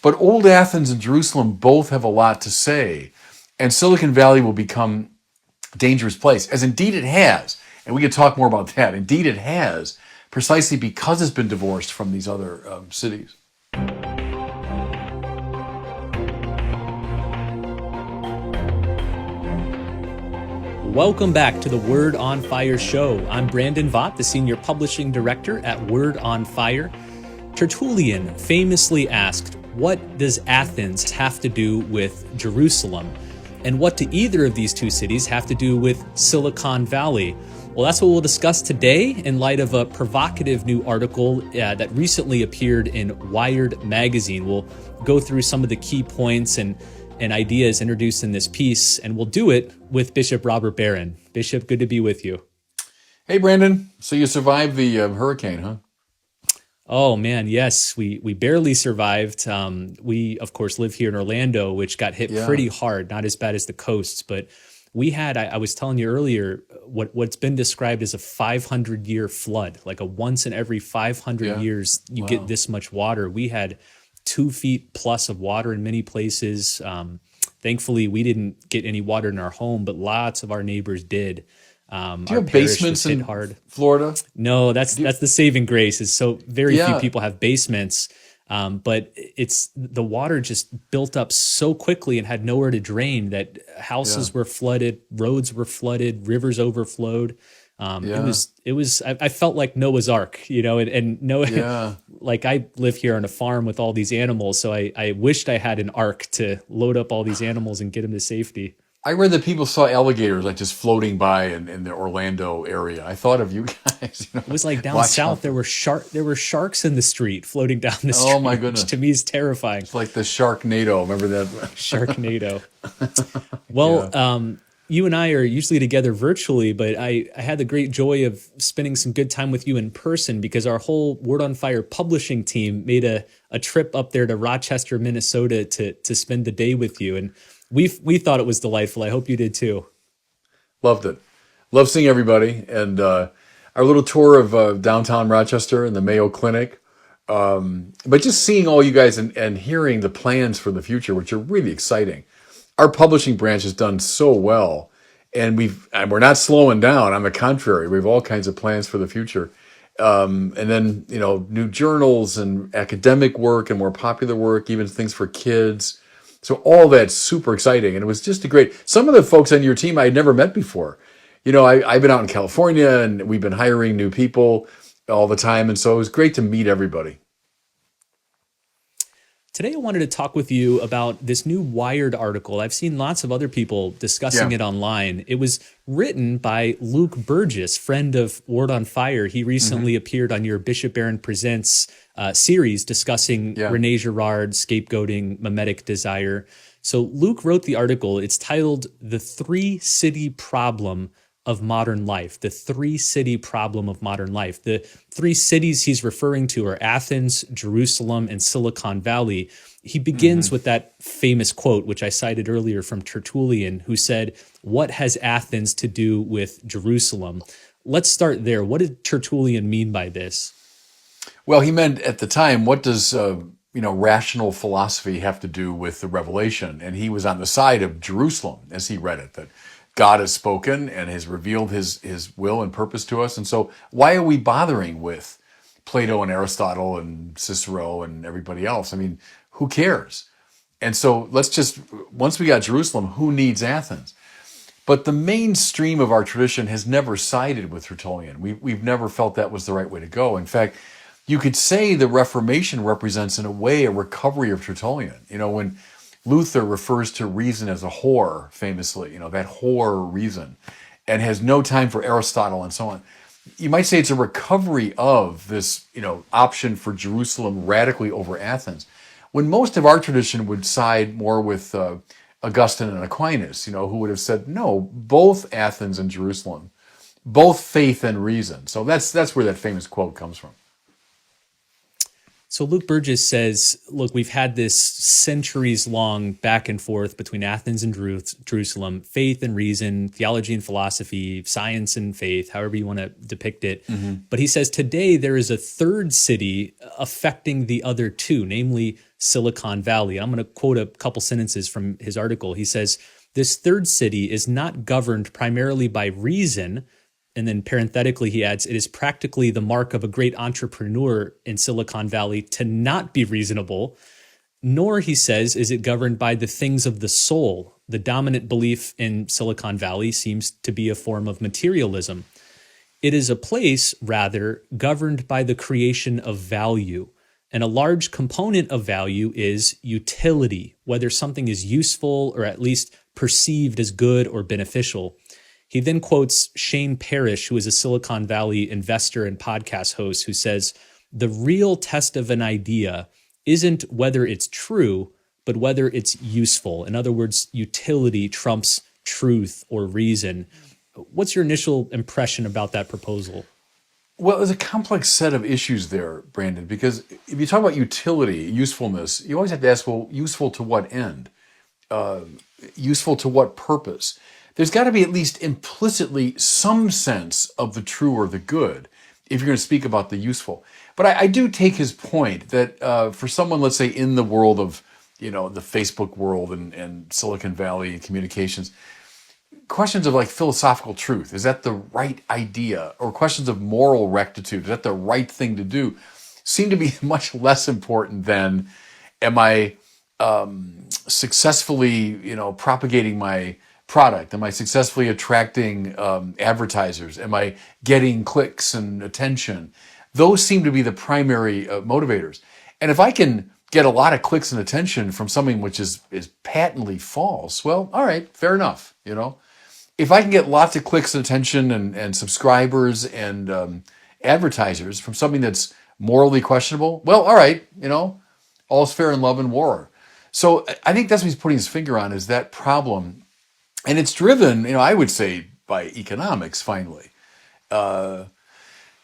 But old Athens and Jerusalem both have a lot to say, and Silicon Valley will become a dangerous place, as indeed it has. And we could talk more about that. Indeed it has, precisely because it's been divorced from these other cities. Welcome back to the Word on Fire show. I'm Brandon Vaught, the Senior Publishing Director at Word on Fire. Tertullian famously asked, what does Athens have to do with Jerusalem? And what do either of these two cities have to do with Silicon Valley? Well, that's what we'll discuss today in light of a provocative new article that recently appeared in Wired magazine. We'll go through some of the key points and ideas introduced in this piece, and we'll do it with Bishop Robert Barron. Bishop, good to be with you. Hey, Brandon. So you survived the hurricane, huh? Oh, man, yes. We barely survived. We, of course, live here in Orlando, which got hit pretty hard, not as bad as the coasts. But we had, I was telling you earlier, what's been described as a 500-year flood, like a once in every 500 years you get this much water. We had 2 feet plus of water in many places. Thankfully, we didn't get any water in our home, but lots of our neighbors did. Do you have basements in Florida? No, that's the saving grace. Is so very few people have basements, but it's the water just built up so quickly and had nowhere to drain that houses were flooded, roads were flooded, rivers overflowed. It was. I felt like Noah's Ark, and Noah. Like I live here on a farm with all these animals, so I wished I had an ark to load up all these animals and get them to safety. I read that people saw alligators like just floating by in the Orlando area. I thought of you guys. It was like down south. There were sharks in the street floating down the street. Oh my goodness! Which to me is terrifying. It's like the Sharknado. Remember that? Sharknado. Well, you and I are usually together virtually, but I had the great joy of spending some good time with you in person because our whole Word on Fire publishing team made a trip up there to Rochester, Minnesota to spend the day with you. And we thought it was delightful. I hope you did too. Loved it. Love seeing everybody. And our little tour of downtown Rochester and the Mayo Clinic. But just seeing all you guys and hearing the plans for the future, which are really exciting. Our publishing branch has done so well, and we're not slowing down. On the contrary, we have all kinds of plans for the future. And then, new journals and academic work and more popular work, even things for kids. So all that's super exciting. And it was just some of the folks on your team I had never met before. I've been out in California and we've been hiring new people all the time. And so it was great to meet everybody. Today, I wanted to talk with you about this new Wired article. I've seen lots of other people discussing it online. It was written by Luke Burgess, friend of Word on Fire. He recently appeared on your Bishop Barron Presents series discussing René Girard, scapegoating, mimetic desire. So Luke wrote the article. It's titled The 3-City Problem of Modern Life, the 3-city problem of modern life. The 3 cities he's referring to are Athens, Jerusalem, and Silicon Valley. He begins with that famous quote, which I cited earlier from Tertullian, who said, "What has Athens to do with Jerusalem?" Let's start there. What did Tertullian mean by this? Well, he meant at the time, what does rational philosophy have to do with the revelation? And he was on the side of Jerusalem as he read it, that God has spoken and has revealed his will and purpose to us. And so why are we bothering with Plato and Aristotle and Cicero and everybody else? I mean, who cares? And so once we got Jerusalem, who needs Athens? But the mainstream of our tradition has never sided with Tertullian. We've never felt that was the right way to go. In fact, you could say the Reformation represents in a way a recovery of Tertullian. When Luther refers to reason as a whore, famously, that whore reason, and has no time for Aristotle and so on. You might say it's a recovery of this, option for Jerusalem radically over Athens, when most of our tradition would side more with Augustine and Aquinas, who would have said, no, both Athens and Jerusalem, both faith and reason. So that's where that famous quote comes from. So Luke Burgess says, look, we've had this centuries long back and forth between Athens and Jerusalem, faith and reason, theology and philosophy, science and faith, however you want to depict it. But he says today there is a third city affecting the other two, namely Silicon Valley. I'm going to quote a couple sentences from his article. He says, this third city is not governed primarily by reason. And then parenthetically, he adds, it is practically the mark of a great entrepreneur in Silicon Valley to not be reasonable, nor, he says, is it governed by the things of the soul. The dominant belief in Silicon Valley seems to be a form of materialism. It is a place, rather, governed by the creation of value. And a large component of value is utility, whether something is useful or at least perceived as good or beneficial. He then quotes Shane Parrish, who is a Silicon Valley investor and podcast host, who says, the real test of an idea isn't whether it's true, but whether it's useful. In other words, utility trumps truth or reason. What's your initial impression about that proposal? Well, there's a complex set of issues there, Brandon, because if you talk about utility, usefulness, you always have to ask, well, useful to what end? Useful to what purpose? There's got to be at least implicitly some sense of the true or the good if you're going to speak about the useful. But I do take his point that for someone, let's say, in the world of, the Facebook world and Silicon Valley communications, questions of like philosophical truth, is that the right idea? Or questions of moral rectitude, is that the right thing to do? Seem to be much less important than, am I successfully, propagating my product? Am I successfully attracting advertisers? Am I getting clicks and attention? Those seem to be the primary motivators. And if I can get a lot of clicks and attention from something which is patently false, well, all right, fair enough. If I can get lots of clicks and attention and subscribers and advertisers from something that's morally questionable, well, all right, all's fair in love and war. So I think that's what he's putting his finger on, is that problem. And it's driven, I would say, by economics, finally.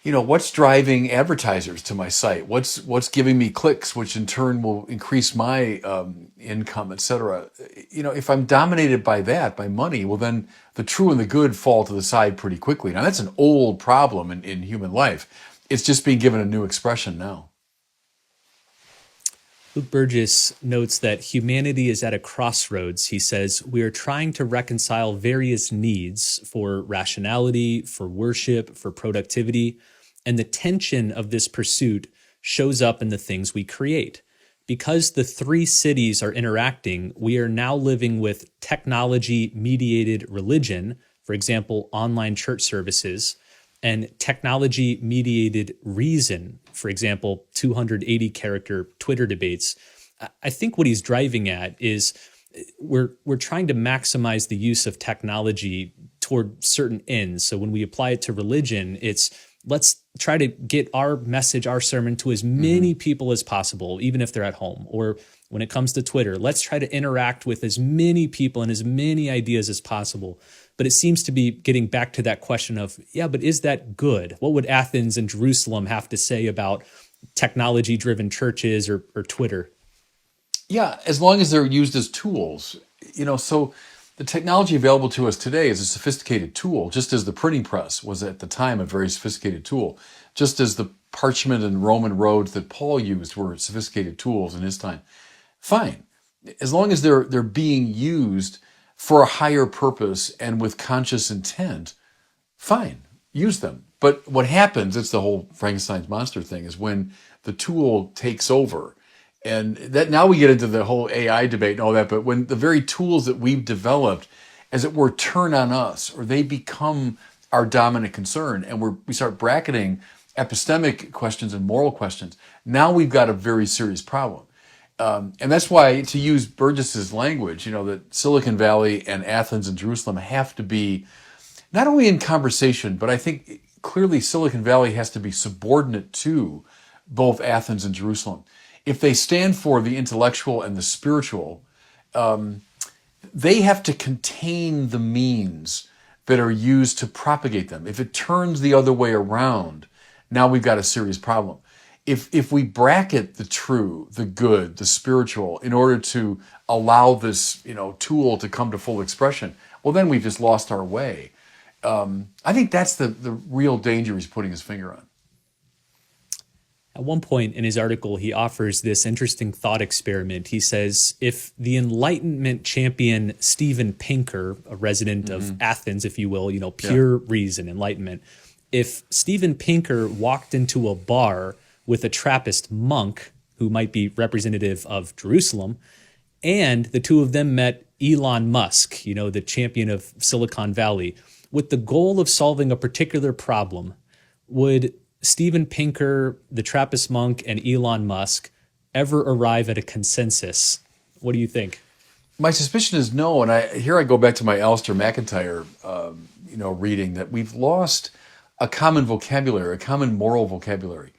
What's driving advertisers to my site? What's giving me clicks, which in turn will increase my income, et cetera? If I'm dominated by that, by money, well, then the true and the good fall to the side pretty quickly. Now, that's an old problem in human life. It's just being given a new expression now. Luke Burgess notes that humanity is at a crossroads. He says, we are trying to reconcile various needs for rationality, for worship, for productivity, and the tension of this pursuit shows up in the things we create. Because the three cities are interacting, we are now living with technology-mediated religion, for example, online church services, and technology-mediated reason, for example, 280-character Twitter debates. I think what he's driving at is we're trying to maximize the use of technology toward certain ends. So when we apply it to religion, it's let's try to get our message, our sermon to as many people as possible, even if they're at home. Or when it comes to Twitter, let's try to interact with as many people and as many ideas as possible. But it seems to be getting back to that question of, but is that good? What would Athens and Jerusalem have to say about technology-driven churches or Twitter? Yeah, as long as they're used as tools. So the technology available to us today is a sophisticated tool, just as the printing press was at the time a very sophisticated tool, just as the parchment and Roman roads that Paul used were sophisticated tools in his time. Fine. As long as they're being used for a higher purpose and with conscious intent, fine, use them. But what happens, it's the whole Frankenstein's monster thing, is when the tool takes over. And that now we get into the whole AI debate and all that, but when the very tools that we've developed, as it were, turn on us, or they become our dominant concern, and we start bracketing epistemic questions and moral questions, now we've got a very serious problem. And that's why, to use Burgess's language, that Silicon Valley and Athens and Jerusalem have to be not only in conversation, but I think clearly Silicon Valley has to be subordinate to both Athens and Jerusalem. If they stand for the intellectual and the spiritual, they have to contain the means that are used to propagate them. If it turns the other way around, now we've got a serious problem. If we bracket the true, the good, the spiritual in order to allow this, tool to come to full expression, well, then we've just lost our way. I think that's the real danger he's putting his finger on. At one point in his article, he offers this interesting thought experiment. He says, if the Enlightenment champion Steven Pinker, a resident of Athens, if you will, pure reason, enlightenment, if Steven Pinker walked into a bar with a Trappist monk who might be representative of Jerusalem, and the two of them met Elon Musk, the champion of Silicon Valley, with the goal of solving a particular problem, would Steven Pinker, the Trappist monk, and Elon Musk ever arrive at a consensus? What do you think? My suspicion is no, and I go back to my Alistair McIntyre, reading that we've lost a common vocabulary, a common moral vocabulary.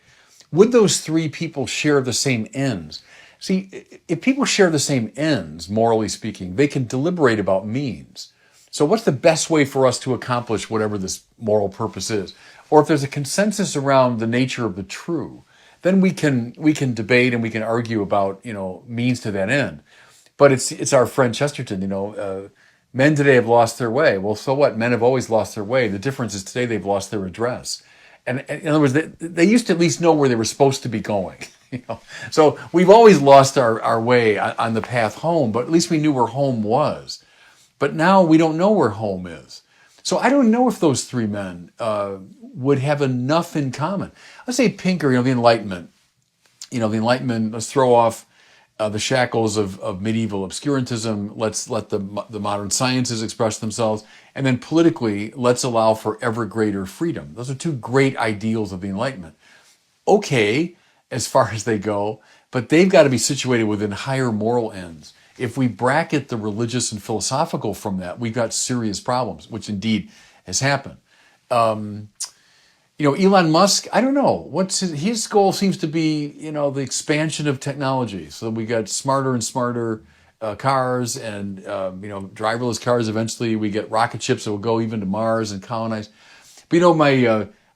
Would those three people share the same ends? See, if people share the same ends, morally speaking, they can deliberate about means. So what's the best way for us to accomplish whatever this moral purpose is? Or if there's a consensus around the nature of the true, then we can debate and we can argue about, means to that end. But it's our friend Chesterton, men today have lost their way. Well, so what? Men have always lost their way. The difference is today they've lost their address. And in other words, they used to at least know where they were supposed to be going. So we've always lost our way on the path home, but at least we knew where home was. But now we don't know where home is. So I don't know if those three men would have enough in common. Let's say Pinker, the Enlightenment. The Enlightenment, let's throw off the shackles of medieval obscurantism. Let's let the modern sciences express themselves. And then politically, let's allow for ever greater freedom. Those are two great ideals of the Enlightenment. Okay, as far as they go, but they've got to be situated within higher moral ends. If we bracket the religious and philosophical from that, we've got serious problems, which indeed has happened. Elon Musk, I don't know. What's his goal seems to be, the expansion of technology. So we got smarter and smarter cars and, driverless cars. Eventually we get rocket ships that will go even to Mars and colonize. But,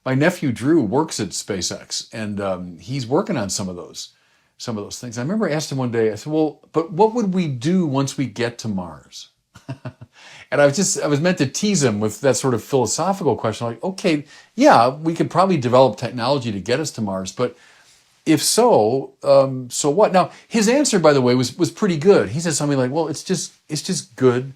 my nephew Drew works at SpaceX and he's working on some of those things. I remember I asked him one day, I said, well, but what would we do once we get to Mars? And I was meant to tease him with that sort of philosophical question. Like, okay, yeah, we could probably develop technology to get us to Mars, but if so, so what? Now, his answer, by the way, was pretty good. He said something like, well, it's just good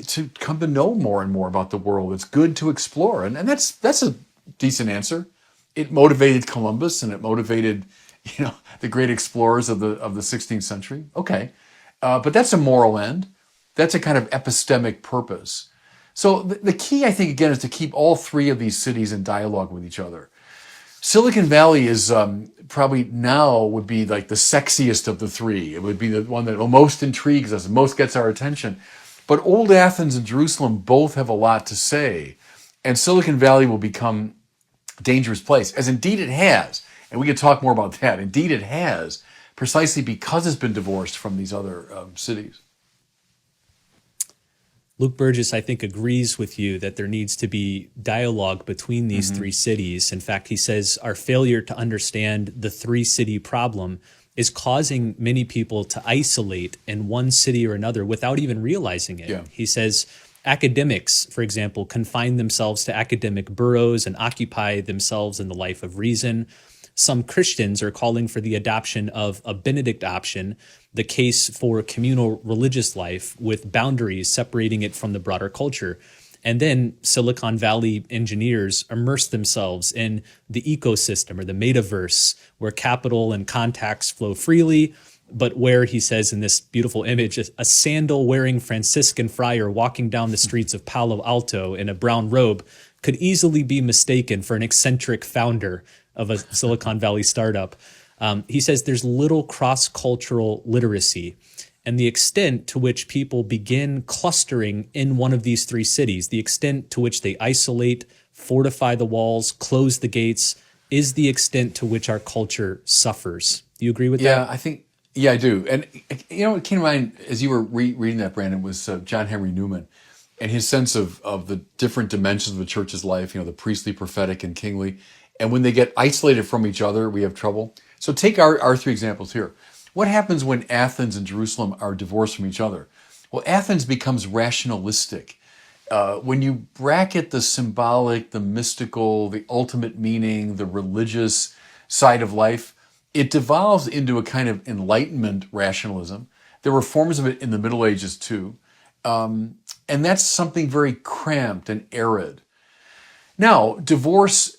to come to know more and more about the world. It's good to explore. And that's a decent answer. It motivated Columbus and it motivated, the great explorers of the 16th century. Okay. But that's a moral end. That's a kind of epistemic purpose. So the key, I think, again, is to keep all three of these cities in dialogue with each other. Silicon Valley is probably now would be like the sexiest of the three. It would be the one that most intrigues us, most gets our attention. But old Athens and Jerusalem both have a lot to say. And Silicon Valley will become a dangerous place, as indeed it has. And we can talk more about that. Indeed it has, precisely because it's been divorced from these other cities. Luke Burgess, I think, agrees with you that there needs to be dialogue between these three cities. In fact, he says our failure to understand the three-city problem is causing many people to isolate in one city or another without even realizing it. Yeah. He says academics, for example, confine themselves to academic boroughs and occupy themselves in the life of reason. Some Christians are calling for the adoption of a Benedict option, the case for communal religious life with boundaries separating it from the broader culture. And then Silicon Valley engineers immerse themselves in the ecosystem or the metaverse where capital and contacts flow freely, but where, he says in this beautiful image, a sandal-wearing Franciscan friar walking down the streets of Palo Alto in a brown robe could easily be mistaken for an eccentric founder of a Silicon Valley startup. He says there's little cross-cultural literacy, and the extent to which people begin clustering in one of these three cities, the extent to which they isolate, fortify the walls, close the gates, is the extent to which our culture suffers. Do you agree with that? Yeah, I do. And, what came to mind as you were reading that, Brandon, was John Henry Newman and his sense of the different dimensions of the church's life, the priestly, prophetic, and kingly. And when they get isolated from each other, we have trouble. So take our three examples here. What happens when Athens and Jerusalem are divorced from each other? Well, Athens becomes rationalistic. When you bracket the symbolic, the mystical, the ultimate meaning, the religious side of life, it devolves into a kind of Enlightenment rationalism. There were forms of it in the Middle Ages too. And that's something very cramped and arid. Now, divorce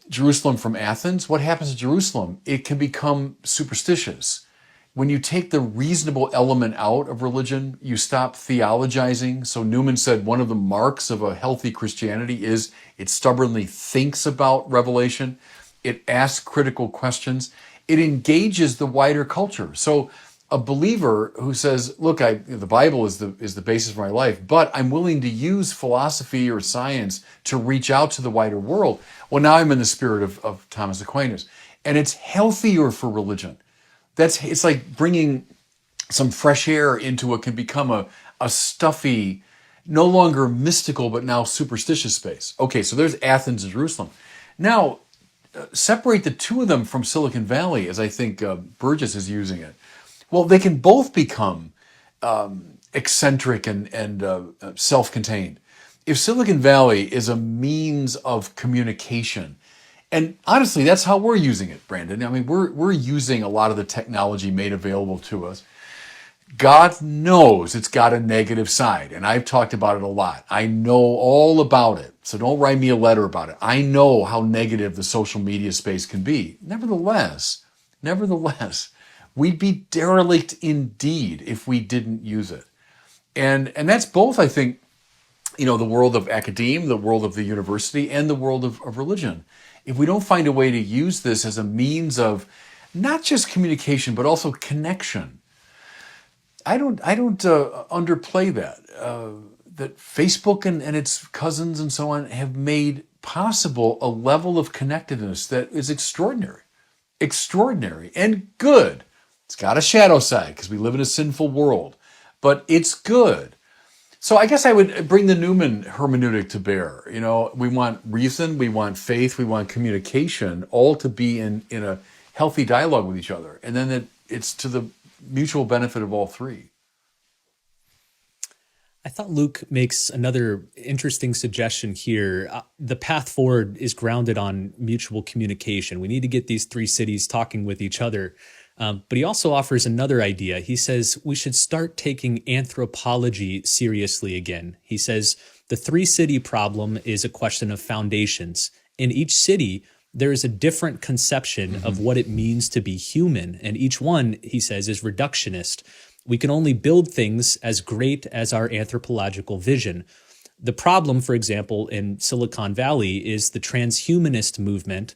Jerusalem from Athens. What happens to Jerusalem? It can become superstitious. When you take the reasonable element out of religion, you stop theologizing. So Newman said one of the marks of a healthy Christianity is it stubbornly thinks about revelation. It asks critical questions. It engages the wider culture. So a believer who says, look, the Bible is the basis of my life, but I'm willing to use philosophy or science to reach out to the wider world. Well, now I'm in the spirit of Thomas Aquinas. And it's healthier for religion. It's like bringing some fresh air into what can become a stuffy, no longer mystical, but now superstitious space. Okay, so there's Athens and Jerusalem. Now, separate the two of them from Silicon Valley, as I think Burgess is using it. Well, they can both become eccentric and self-contained. If Silicon Valley is a means of communication, and honestly, that's how we're using it, Brandon. I mean, we're using a lot of the technology made available to us. God knows it's got a negative side, and I've talked about it a lot. I know all about it, so don't write me a letter about it. I know how negative the social media space can be. Nevertheless, we'd be derelict indeed if we didn't use it. And that's both, I think, the world of academia, the world of the university, and the world of religion. If we don't find a way to use this as a means of not just communication, but also connection, I don't underplay that. That Facebook and its cousins and so on have made possible a level of connectedness that is extraordinary and good. It's got a shadow side because we live in a sinful world, but it's good. So I guess I would bring the Newman hermeneutic to bear. We want reason, we want faith, we want communication, all to be in a healthy dialogue with each other. And then it's to the mutual benefit of all three. I thought Luke makes another interesting suggestion here. The path forward is grounded on mutual communication. We need to get these three cities talking with each other. But he also offers another idea. He says we should start taking anthropology seriously again. He says the three-city problem is a question of foundations. In each city, there is a different conception of what it means to be human. And each one, he says, is reductionist. We can only build things as great as our anthropological vision. The problem, for example, in Silicon Valley is the transhumanist movement.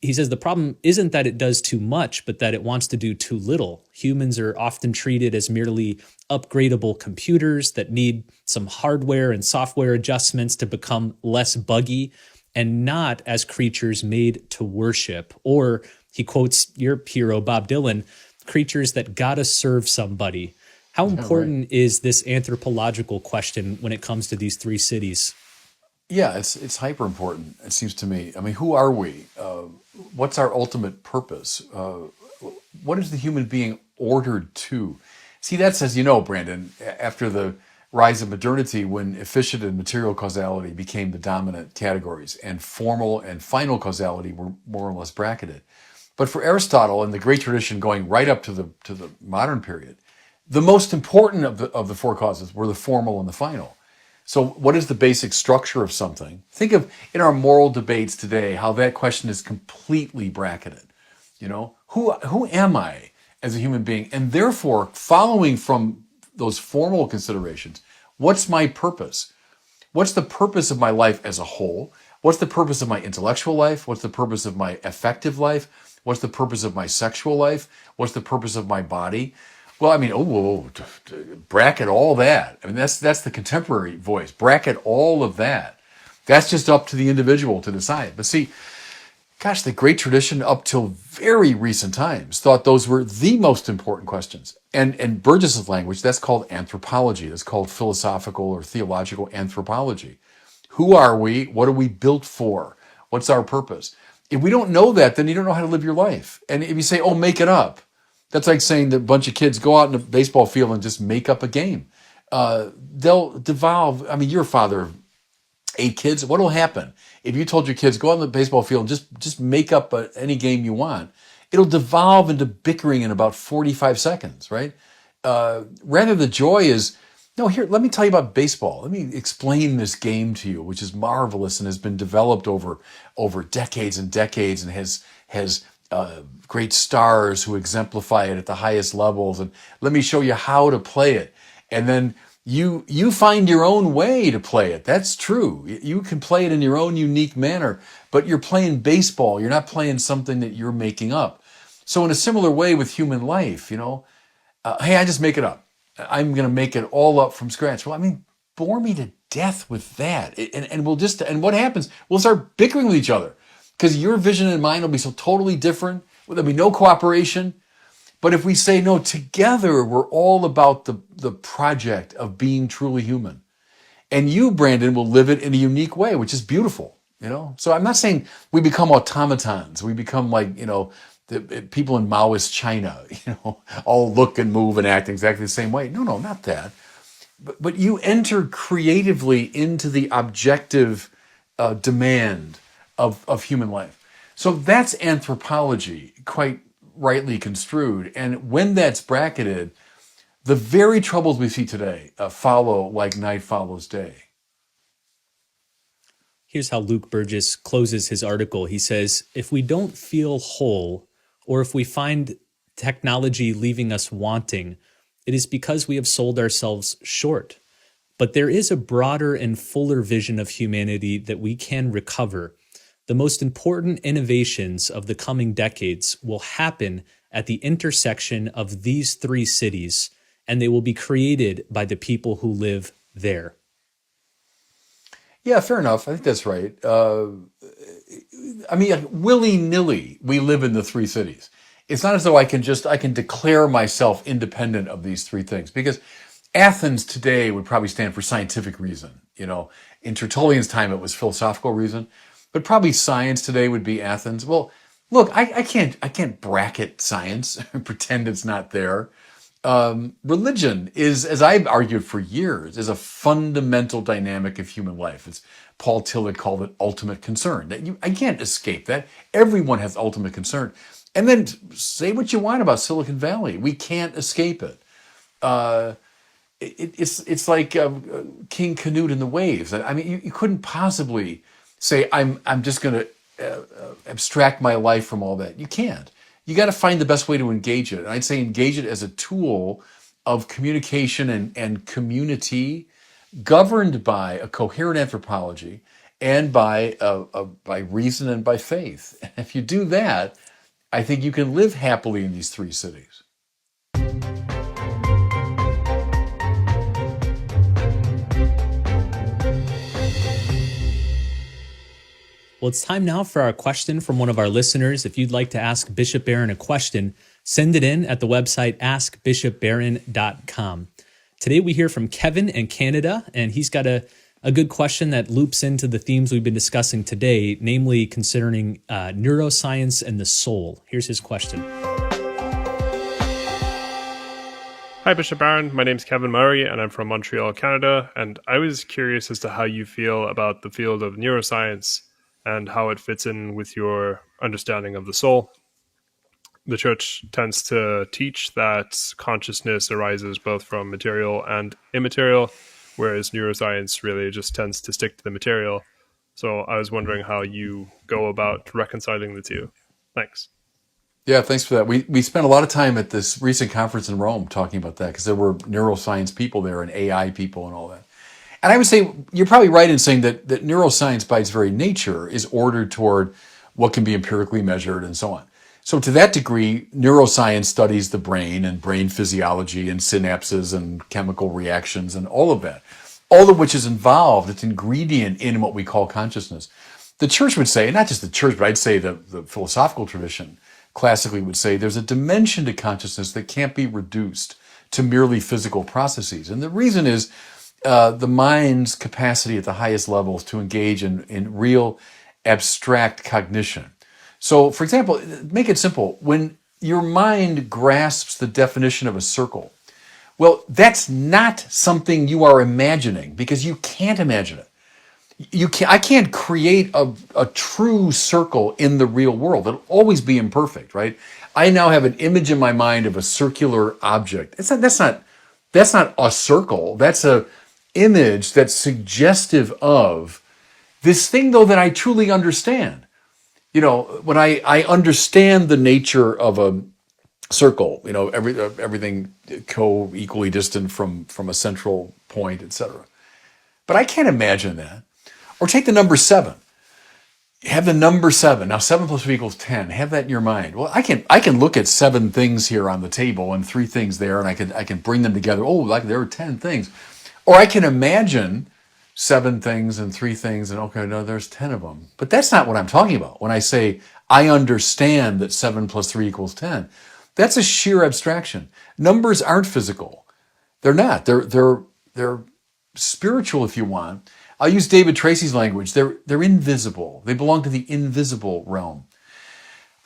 He says the problem isn't that it does too much, but that it wants to do too little. Humans are often treated as merely upgradable computers that need some hardware and software adjustments to become less buggy, and not as creatures made to worship. Or, he quotes your hero, Bob Dylan, creatures that gotta serve somebody. How important is this anthropological question when it comes to these three cities? Yeah, it's hyper important, it seems to me. I mean, who are we? What's our ultimate purpose? What is the human being ordered to? See, that's, as you know, Brandon, after the rise of modernity, when efficient and material causality became the dominant categories, and formal and final causality were more or less bracketed. But for Aristotle and the great tradition going right up to the modern period, the most important of the four causes were the formal and the final. So what is the basic structure of something? Think of, in our moral debates today, how that question is completely bracketed. Who am I as a human being? And therefore, following from those formal considerations, what's my purpose? What's the purpose of my life as a whole? What's the purpose of my intellectual life? What's the purpose of my affective life? What's the purpose of my sexual life? What's the purpose of my body? Well, I mean, bracket all that. I mean, that's the contemporary voice. Bracket all of that. That's just up to the individual to decide. But see, gosh, the great tradition up till very recent times thought those were the most important questions. And in Burgess's language, that's called anthropology. That's called philosophical or theological anthropology. Who are we? What are we built for? What's our purpose? If we don't know that, then you don't know how to live your life. And if you say, oh, make it up, that's like saying that a bunch of kids go out in a baseball field and just make up a game. They'll devolve. I mean, you're a father of 8 kids. What will happen if you told your kids, go out in the baseball field and just make up any game you want? It'll devolve into bickering in about 45 seconds, right? Rather, the joy is, no, here, let me tell you about baseball. Let me explain this game to you, which is marvelous and has been developed over decades and decades, and has great stars who exemplify it at the highest levels. And let me show you how to play it. And then you find your own way to play it. That's true. You can play it in your own unique manner, but you're playing baseball. You're not playing something that you're making up. So in a similar way with human life, hey, I just make it up. I'm going to make it all up from scratch. Well, I mean, bore me to death with that. And what happens? We'll start bickering with each other because your vision and mine will be so totally different. There'll be no cooperation. But if we say, no, together, we're all about the project of being truly human. And you, Brandon, will live it in a unique way, which is beautiful, So I'm not saying we become automatons. We become like, the people in Maoist China, all look and move and act exactly the same way. No, not that. But you enter creatively into the objective demand of human life. So that's anthropology, quite rightly construed. And when that's bracketed, the very troubles we see today follow like night follows day. Here's how Luke Burgess closes his article. He says, if we don't feel whole, or if we find technology leaving us wanting, it is because we have sold ourselves short. But there is a broader and fuller vision of humanity that we can recover. The most important innovations of the coming decades will happen at the intersection of these 3 cities, and they will be created by the people who live there. Yeah, fair enough. I think that's right. Willy-nilly, we live in the 3 cities. It's not as though I can declare myself independent of these 3 things, because Athens today would probably stand for scientific reason. In Tertullian's time, it was philosophical reason, but probably science today would be Athens. Well, look, I can't bracket science and pretend it's not there. Religion is, as I've argued for years, is a fundamental dynamic of human life. It's Paul Tillich called it ultimate concern. I can't escape that. Everyone has ultimate concern. And then say what you want about Silicon Valley. We can't escape it. It's like King Canute and the waves. I mean, you couldn't possibly say I'm just going to abstract my life from all that. You can't. You got to find the best way to engage it. And I'd say engage it as a tool of communication and community, governed by a coherent anthropology and by reason and by faith. And if you do that, I think you can live happily in these 3 cities. Well, it's time now for our question from one of our listeners. If you'd like to ask Bishop Barron a question, send it in at the website askbishopbarron.com. Today we hear from Kevin in Canada, and he's got a good question that loops into the themes we've been discussing today, namely concerning neuroscience and the soul. Here's his question. Hi, Bishop Barron. My name's Kevin Murray, and I'm from Montreal, Canada. And I was curious as to how you feel about the field of neuroscience and how it fits in with your understanding of the soul. The church tends to teach that consciousness arises both from material and immaterial, whereas neuroscience really just tends to stick to the material. So I was wondering how you go about reconciling the two. Thanks. Yeah, thanks for that. We spent a lot of time at this recent conference in Rome talking about that, because there were neuroscience people there and AI people and all that. And I would say you're probably right in saying that neuroscience by its very nature is ordered toward what can be empirically measured and so on. So to that degree, neuroscience studies the brain and brain physiology and synapses and chemical reactions and all of that, all of which is involved, it's ingredient in what we call consciousness. The church would say, and not just the church, but I'd say the philosophical tradition classically would say there's a dimension to consciousness that can't be reduced to merely physical processes. And the reason is the mind's capacity at the highest levels to engage in real abstract cognition. So, for example, make it simple. When your mind grasps the definition of a circle, well, that's not something you are imagining because you can't imagine it. I can't create a true circle in the real world. It'll always be imperfect, right? I now have an image in my mind of a circular object. That's not a circle. That's a image that's suggestive of this thing, though, that I truly understand. When I understand the nature of a circle, everything equally distant from a central point, etc. But I can't imagine that. Or take the number 7. Have the number 7. Now 7 plus 3 equals 10. Have that in your mind. Well, I can look at 7 things here on the table and 3 things there, and I can bring them together. Oh, like there are 10 things. Or I can imagine 7 things and 3 things, and okay, no, there's 10 of them. But that's not what I'm talking about. When I say I understand that 7 plus 3 equals 10, that's a sheer abstraction. Numbers aren't physical. They're not. They're spiritual, if you want. I'll use David Tracy's language. They're invisible. They belong to the invisible realm.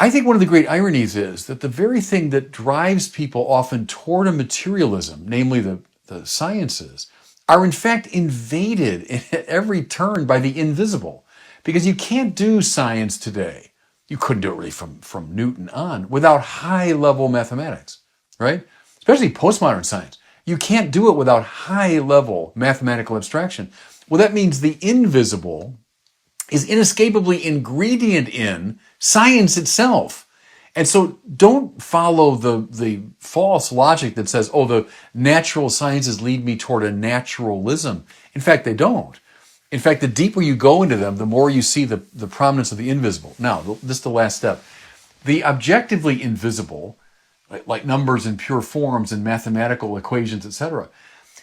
I think one of the great ironies is that the very thing that drives people often toward a materialism, namely the sciences, are in fact invaded at every turn by the invisible. Because you can't do science today. You couldn't do it really from Newton on without high-level mathematics, right? Especially postmodern science. You can't do it without high-level mathematical abstraction. Well, that means the invisible is inescapably ingredient in science itself. And so don't follow the false logic that says, oh, the natural sciences lead me toward a naturalism. In fact, they don't. In fact, the deeper you go into them, the more you see the prominence of the invisible. Now, this is the last step. The objectively invisible, like numbers and pure forms and mathematical equations, etc.,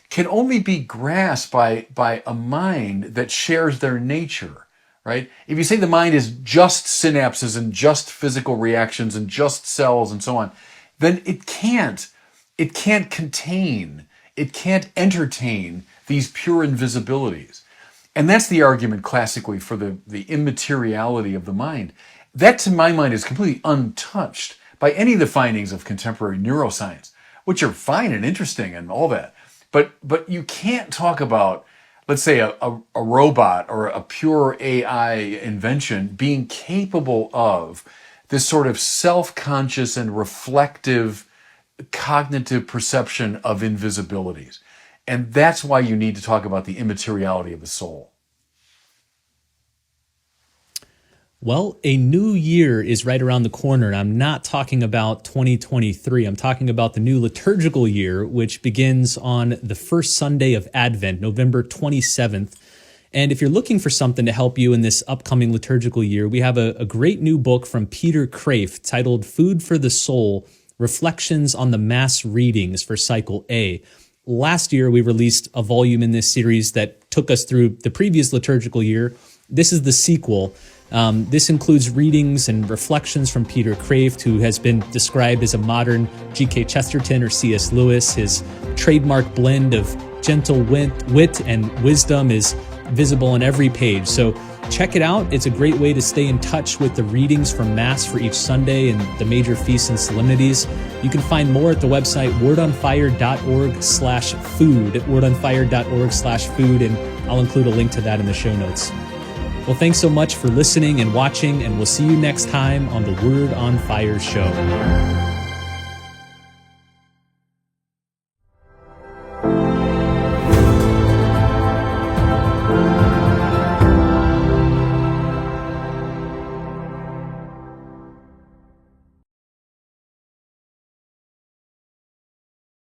can only be grasped by a mind that shares their nature, right? If you say the mind is just synapses and just physical reactions and just cells and so on, then it can't entertain these pure invisibilities. And that's the argument classically for the immateriality of the mind. That, to my mind, is completely untouched by any of the findings of contemporary neuroscience, which are fine and interesting and all that. But you can't talk about, let's say, a robot or a pure AI invention being capable of this sort of self-conscious and reflective cognitive perception of invisibilities. And that's why you need to talk about the immateriality of the soul. Well, a new year is right around the corner, and I'm not talking about 2023. I'm talking about the new liturgical year, which begins on the first Sunday of Advent, November 27th. And if you're looking for something to help you in this upcoming liturgical year, we have a great new book from Peter Kreeft titled Food for the Soul, Reflections on the Mass Readings for Cycle A. Last year, we released a volume in this series that took us through the previous liturgical year. This is the sequel. This includes readings and reflections from Peter Kreeft, who has been described as a modern G.K. Chesterton or C.S. Lewis. His trademark blend of gentle wit and wisdom is visible on every page. So check it out. It's a great way to stay in touch with the readings from Mass for each Sunday and the major feasts and solemnities. You can find more at the website wordonfire.org/food, wordonfire.org/food, and I'll include a link to that in the show notes. Well, thanks so much for listening and watching, and we'll see you next time on the Word on Fire show.